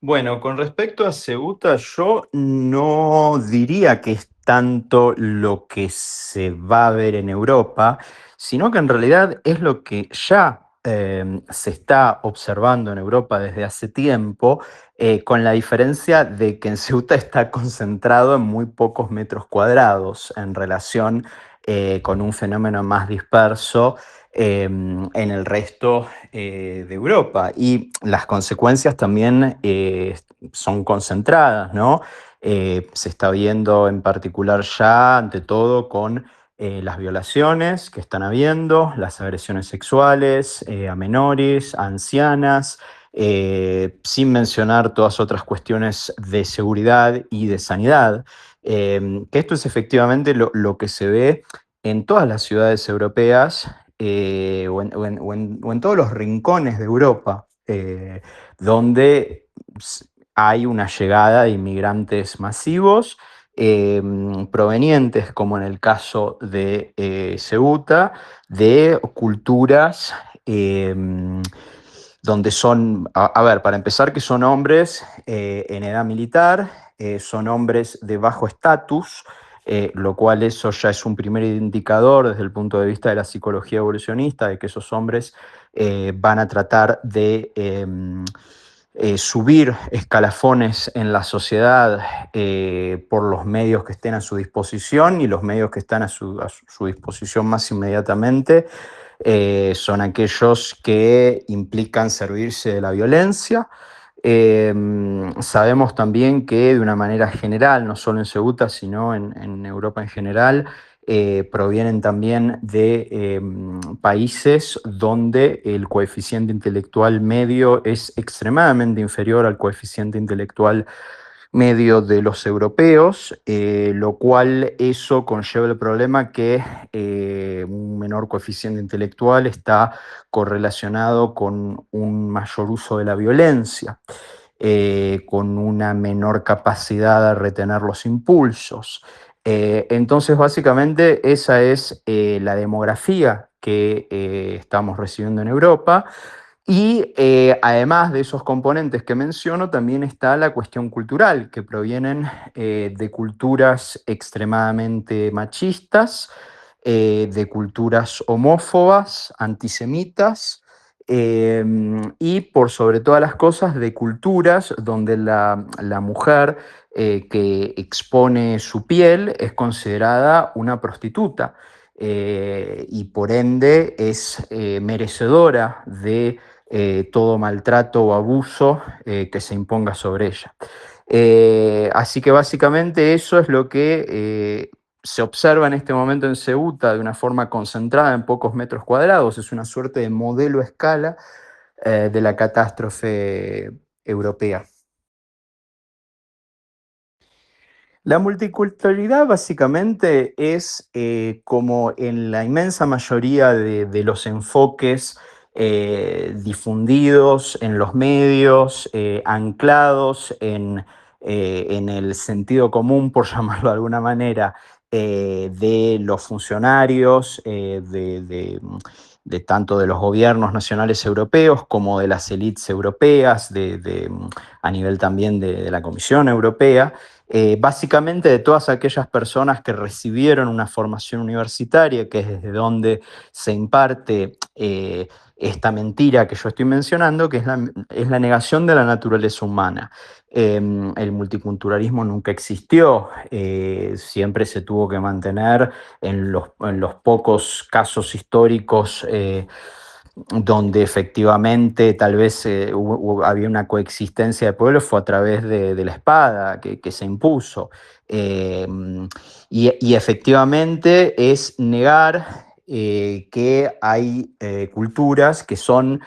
Bueno, con respecto a Ceuta, yo no diría que es tanto lo que se va a ver en Europa, sino que en realidad es lo que ya se está observando en Europa desde hace tiempo, con la diferencia de que en Ceuta está concentrado en muy pocos metros cuadrados en relación con un fenómeno más disperso en el resto de Europa. Y las consecuencias también son concentradas, ¿no? Se está viendo en particular ya, ante todo, con las violaciones que están habiendo, las agresiones sexuales a menores, a ancianas, sin mencionar todas otras cuestiones de seguridad y de sanidad. Que esto es efectivamente lo que se ve en todas las ciudades europeas o en todos los rincones de Europa, donde hay una llegada de inmigrantes masivos provenientes, como en el caso de Ceuta, de culturas donde son, a ver, para empezar, que son hombres en edad militar, son hombres de bajo estatus, lo cual eso ya es un primer indicador desde el punto de vista de la psicología evolucionista, de que esos hombres van a tratar de subir escalafones en la sociedad por los medios que estén a su disposición, y los medios que están a su disposición más inmediatamente son aquellos que implican servirse de la violencia. Sabemos también que de una manera general, no solo en Ceuta, sino en Europa en general, provienen también de países donde el coeficiente intelectual medio es extremadamente inferior al coeficiente intelectual medio de los europeos, lo cual eso conlleva el problema que un menor coeficiente intelectual está correlacionado con un mayor uso de la violencia, con una menor capacidad de retener los impulsos. Entonces, básicamente, esa es la demografía que estamos recibiendo en Europa. Y además de esos componentes que menciono, también está la cuestión cultural, que provienen de culturas extremadamente machistas, de culturas homófobas, antisemitas, y por sobre todas las cosas de culturas donde la mujer que expone su piel es considerada una prostituta. Y por ende es merecedora de todo maltrato o abuso que se imponga sobre ella. Así que básicamente eso es lo que se observa en este momento en Ceuta de una forma concentrada en pocos metros cuadrados. Es una suerte de modelo a escala de la catástrofe europea. La multiculturalidad básicamente es como en la inmensa mayoría de los enfoques difundidos en los medios, anclados en el sentido común, por llamarlo de alguna manera, de los funcionarios, de tanto de los gobiernos nacionales europeos como de las élites europeas, a nivel también de la Comisión Europea. Básicamente de todas aquellas personas que recibieron una formación universitaria, que es desde donde se imparte esta mentira que yo estoy mencionando, que es la negación de la naturaleza humana. El multiculturalismo nunca existió, siempre se tuvo que mantener en los pocos casos históricos donde efectivamente tal vez había una coexistencia de pueblos, fue a través de la espada que se impuso. Eh, y efectivamente es negar que hay culturas que son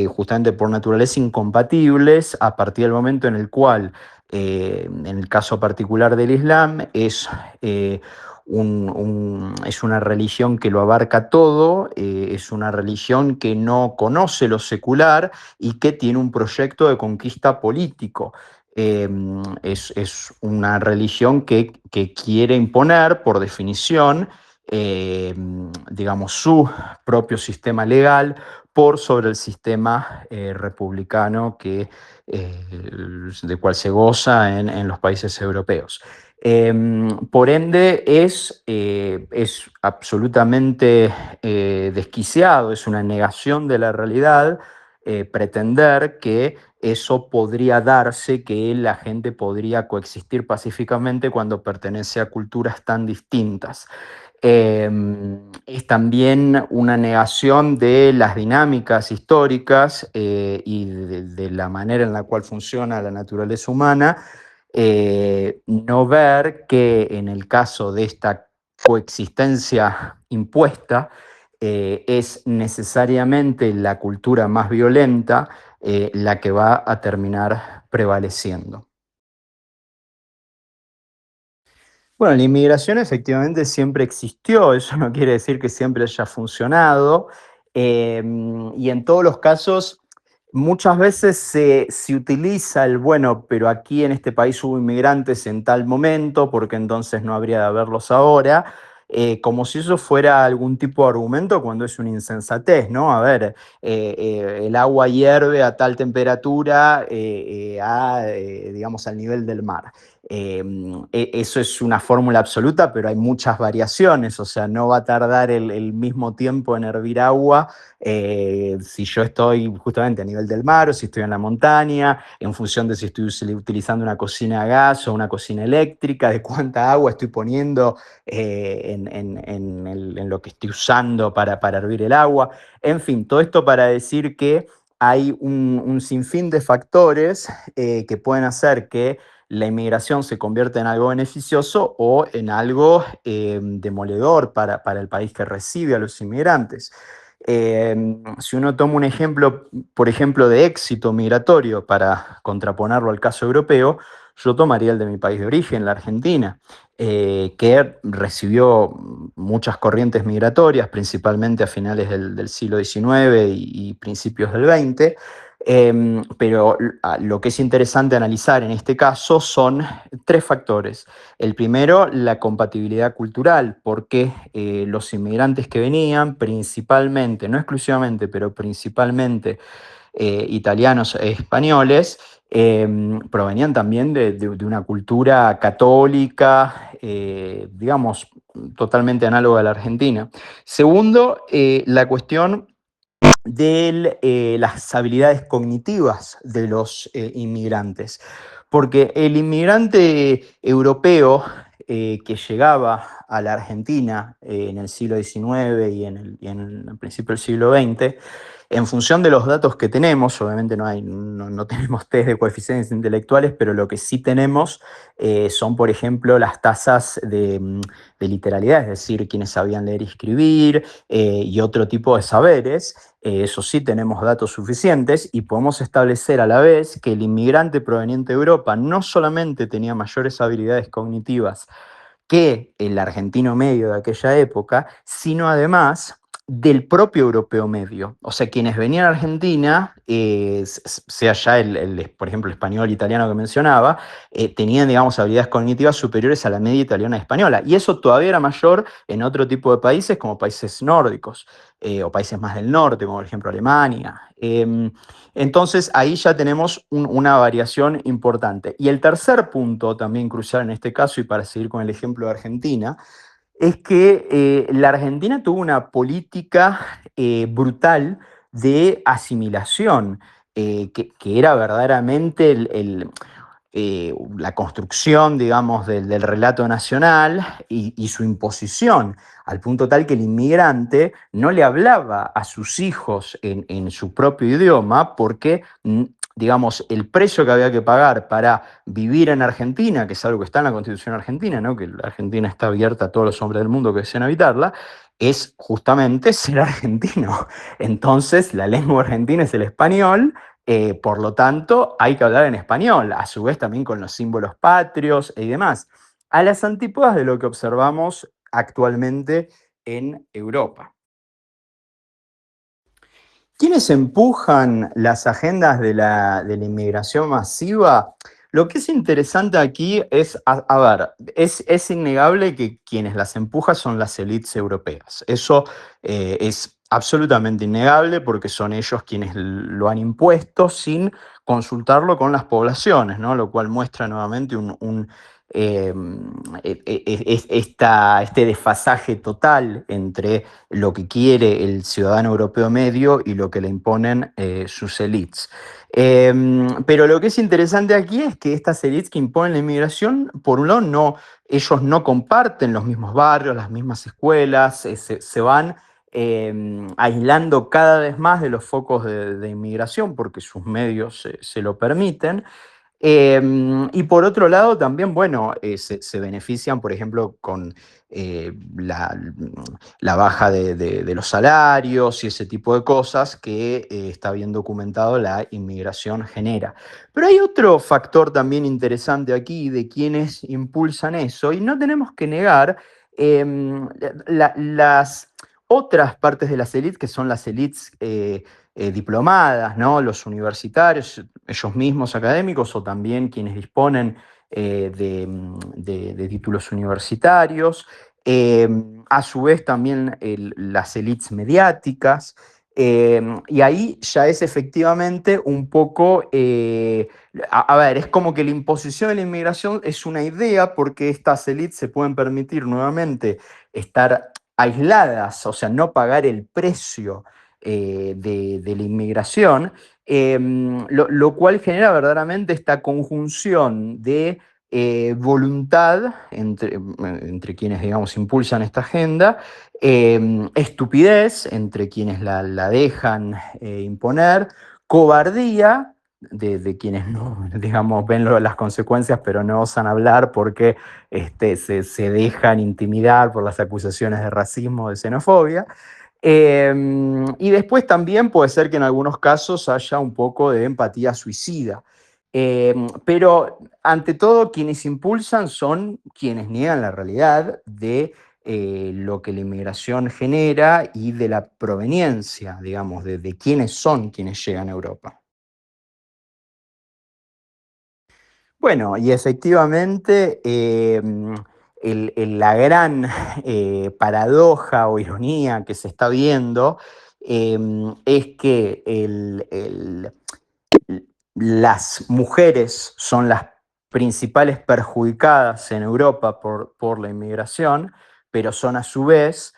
justamente por naturaleza incompatibles a partir del momento en el cual, en el caso particular del Islam, es una religión que lo abarca todo, es una religión que no conoce lo secular y que tiene un proyecto de conquista político. Es una religión que quiere imponer, por definición, digamos, su propio sistema legal por sobre el sistema republicano de cual se goza en los países europeos. Por ende, es absolutamente desquiciado, es una negación de la realidad pretender que eso podría darse, que la gente podría coexistir pacíficamente cuando pertenece a culturas tan distintas. Es también una negación de las dinámicas históricas y de la manera en la cual funciona la naturaleza humana, no ver que en el caso de esta coexistencia impuesta, es necesariamente la cultura más violenta la que va a terminar prevaleciendo. Bueno, la inmigración efectivamente siempre existió, eso no quiere decir que siempre haya funcionado, y en todos los casos muchas veces se utiliza el, bueno, pero aquí en este país hubo inmigrantes en tal momento, porque entonces no habría de haberlos ahora, como si eso fuera algún tipo de argumento cuando es una insensatez, ¿no? A ver, el agua hierve a tal temperatura, digamos, al nivel del mar. Eso es una fórmula absoluta, pero hay muchas variaciones, o sea, no va a tardar el mismo tiempo en hervir agua si yo estoy justamente a nivel del mar o si estoy en la montaña, en función de si estoy utilizando una cocina a gas o una cocina eléctrica, de cuánta agua estoy poniendo en lo que estoy usando para hervir el agua. En fin, todo esto para decir que hay un sinfín de factores que pueden hacer que la inmigración se convierta en algo beneficioso o en algo demoledor para el país que recibe a los inmigrantes. Si uno toma un ejemplo, por ejemplo, de éxito migratorio para contraponerlo al caso europeo, yo tomaría el de mi país de origen, la Argentina, que recibió muchas corrientes migratorias, principalmente a finales del siglo XIX y principios del XX. Pero lo que es interesante analizar en este caso son tres factores. El primero, la compatibilidad cultural, porque los inmigrantes que venían, principalmente, no exclusivamente, pero principalmente italianos e españoles, provenían también de una cultura católica, digamos, totalmente análoga a la Argentina. Segundo, la cuestión de las habilidades cognitivas de los inmigrantes. Porque el inmigrante europeo que llegaba a la Argentina en el siglo XIX y en el principio del siglo XX, en función de los datos que tenemos, obviamente no tenemos test de coeficientes intelectuales, pero lo que sí tenemos son, por ejemplo, las tasas de literalidad, es decir, quienes sabían leer y escribir y otro tipo de saberes. Eso sí, tenemos datos suficientes y podemos establecer a la vez que el inmigrante proveniente de Europa no solamente tenía mayores habilidades cognitivas que el argentino medio de aquella época, sino además del propio europeo medio. O sea, quienes venían a Argentina, sea ya por ejemplo, el español, italiano que mencionaba, tenían, digamos, habilidades cognitivas superiores a la media italiana y española. Y eso todavía era mayor en otro tipo de países, como países nórdicos, o países más del norte, como por ejemplo Alemania. Entonces ahí ya tenemos una variación importante. Y el tercer punto, también crucial en este caso, y para seguir con el ejemplo de Argentina, es que la Argentina tuvo una política brutal de asimilación, que era verdaderamente la construcción, digamos, del relato nacional y su imposición, al punto tal que el inmigrante no le hablaba a sus hijos en su propio idioma porque, digamos, el precio que había que pagar para vivir en Argentina, que es algo que está en la Constitución argentina, ¿no? Que la Argentina está abierta a todos los hombres del mundo que deseen habitarla, es justamente ser argentino. Entonces, la lengua argentina es el español, por lo tanto, hay que hablar en español, a su vez también con los símbolos patrios y demás, a las antípodas de lo que observamos actualmente en Europa. ¿Quiénes empujan las agendas de la inmigración masiva? Lo que es interesante aquí es, a ver, es innegable que quienes las empujan son las élites europeas. Eso es absolutamente innegable porque son ellos quienes lo han impuesto sin consultarlo con las poblaciones, ¿no? Lo cual muestra nuevamente eh, este desfasaje total entre lo que quiere el ciudadano europeo medio y lo que le imponen sus élites. Pero lo que es interesante aquí es que estas élites que imponen la inmigración, por un lado, ellos no comparten los mismos barrios, las mismas escuelas, se van aislando cada vez más de los focos de inmigración porque sus medios se lo permiten. Y por otro lado, también, bueno, se benefician, por ejemplo, con la baja de los salarios y ese tipo de cosas que está bien documentado la inmigración genera. Pero hay otro factor también interesante aquí de quienes impulsan eso, y no tenemos que negar las otras partes de las élites, que son las élites diplomadas, ¿no? Los universitarios, ellos mismos académicos o también quienes disponen de títulos universitarios. Eh, a su vez también las élites mediáticas. Y ahí ya es efectivamente un poco, a ver, es como que la imposición de la inmigración es una idea porque estas élites se pueden permitir nuevamente estar aisladas, o sea, no pagar el precio de la inmigración, lo cual genera verdaderamente esta conjunción de voluntad entre quienes, digamos, impulsan esta agenda, estupidez entre quienes la dejan imponer, cobardía de quienes no, digamos, ven las consecuencias, pero no osan hablar porque se dejan intimidar por las acusaciones de racismo, de xenofobia. Y después también puede ser que en algunos casos haya un poco de empatía suicida. Pero ante todo, quienes impulsan son quienes niegan la realidad de lo que la inmigración genera y de la proveniencia, digamos, de quiénes son quienes llegan a Europa. Bueno, y efectivamente, la gran paradoja o ironía que se está viendo es que las mujeres son las principales perjudicadas en Europa por la inmigración, pero son a su vez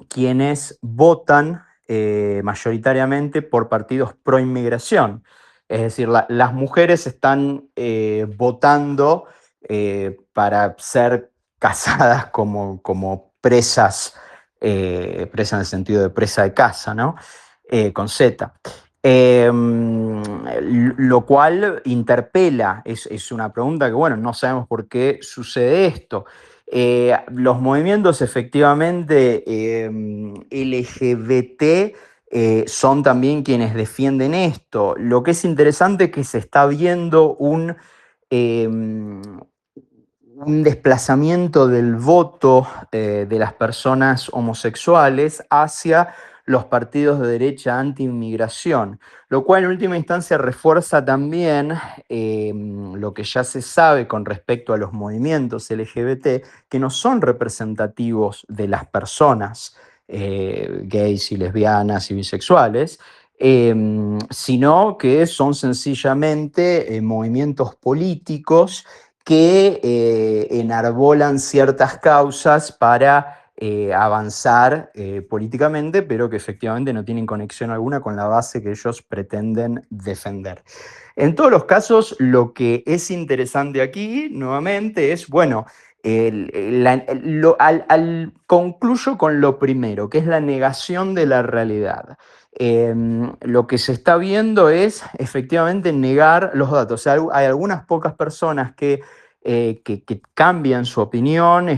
quienes votan mayoritariamente por partidos pro inmigración. Es decir, las mujeres están votando para ser casadas como presas, presa en el sentido de presa de casa, ¿no? Con Z. Lo cual interpela, es una pregunta que, bueno, no sabemos por qué sucede esto. Los movimientos efectivamente LGBT son también quienes defienden esto. Lo que es interesante es que se está viendo un desplazamiento del voto de las personas homosexuales hacia los partidos de derecha anti-inmigración, lo cual en última instancia refuerza también lo que ya se sabe con respecto a los movimientos LGBT, que no son representativos de las personas gays y lesbianas y bisexuales, sino que son sencillamente movimientos políticos que enarbolan ciertas causas para avanzar políticamente, pero que efectivamente no tienen conexión alguna con la base que ellos pretenden defender. En todos los casos, lo que es interesante aquí, nuevamente, es, bueno, concluyo con lo primero, que es la negación de la realidad. Lo que se está viendo es efectivamente negar los datos. O sea, hay algunas pocas personas que cambian su opinión.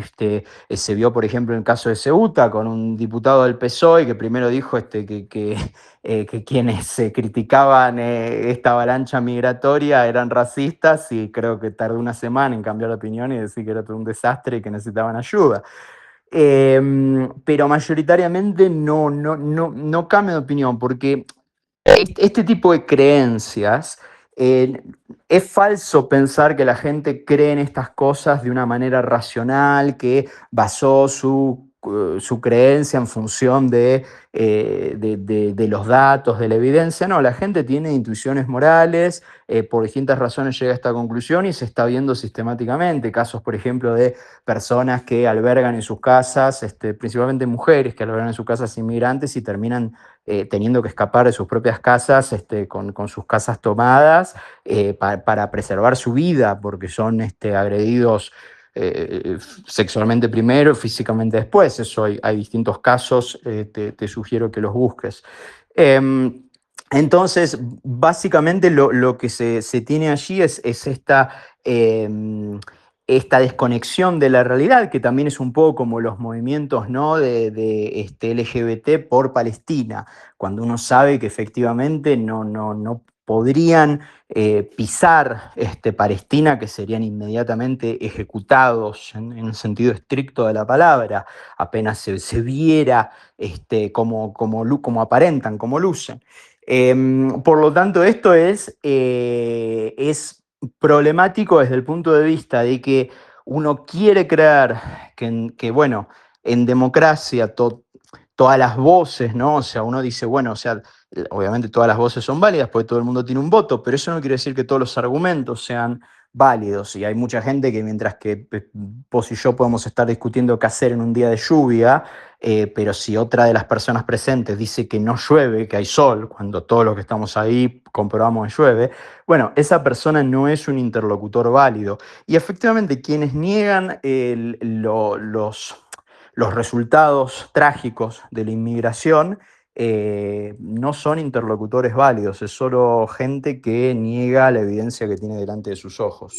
Se vio, por ejemplo, en el caso de Ceuta, con un diputado del PSOE que primero dijo que quienes criticaban esta avalancha migratoria eran racistas, y creo que tardó una semana en cambiar de opinión y decir que era todo un desastre y que necesitaban ayuda. Pero mayoritariamente no cambia de opinión, porque este tipo de creencias Eh, es falso pensar que la gente cree en estas cosas de una manera racional, que basó su creencia en función de los datos, de la evidencia. No, la gente tiene intuiciones morales, por distintas razones llega a esta conclusión y se está viendo sistemáticamente casos, por ejemplo, de personas que albergan en sus casas, principalmente mujeres que albergan en sus casas inmigrantes y terminan teniendo que escapar de sus propias casas con sus casas tomadas para preservar su vida, porque son agredidos sexualmente primero, físicamente después. Eso hay distintos casos, te sugiero que los busques. Eh, entonces, básicamente lo que se tiene allí es eh, esta desconexión de la realidad, que también es un poco como los movimientos, ¿no?, de LGBT por Palestina, cuando uno sabe que efectivamente no podrían pisar Palestina, que serían inmediatamente ejecutados en el sentido estricto de la palabra, apenas se viera como aparentan, como lucen. Por lo tanto, esto es problemático desde el punto de vista de que uno quiere creer bueno, en democracia todas las voces, ¿no? O sea, uno dice, bueno, o sea, obviamente todas las voces son válidas porque todo el mundo tiene un voto, pero eso no quiere decir que todos los argumentos sean válidos. Y hay mucha gente que mientras que vos y yo podemos estar discutiendo qué hacer en un día de lluvia, pero si otra de las personas presentes dice que no llueve, que hay sol, cuando todos los que estamos ahí comprobamos que llueve, bueno, esa persona no es un interlocutor válido. Y efectivamente, quienes niegan los resultados trágicos de la inmigración no son interlocutores válidos, es solo gente que niega la evidencia que tiene delante de sus ojos.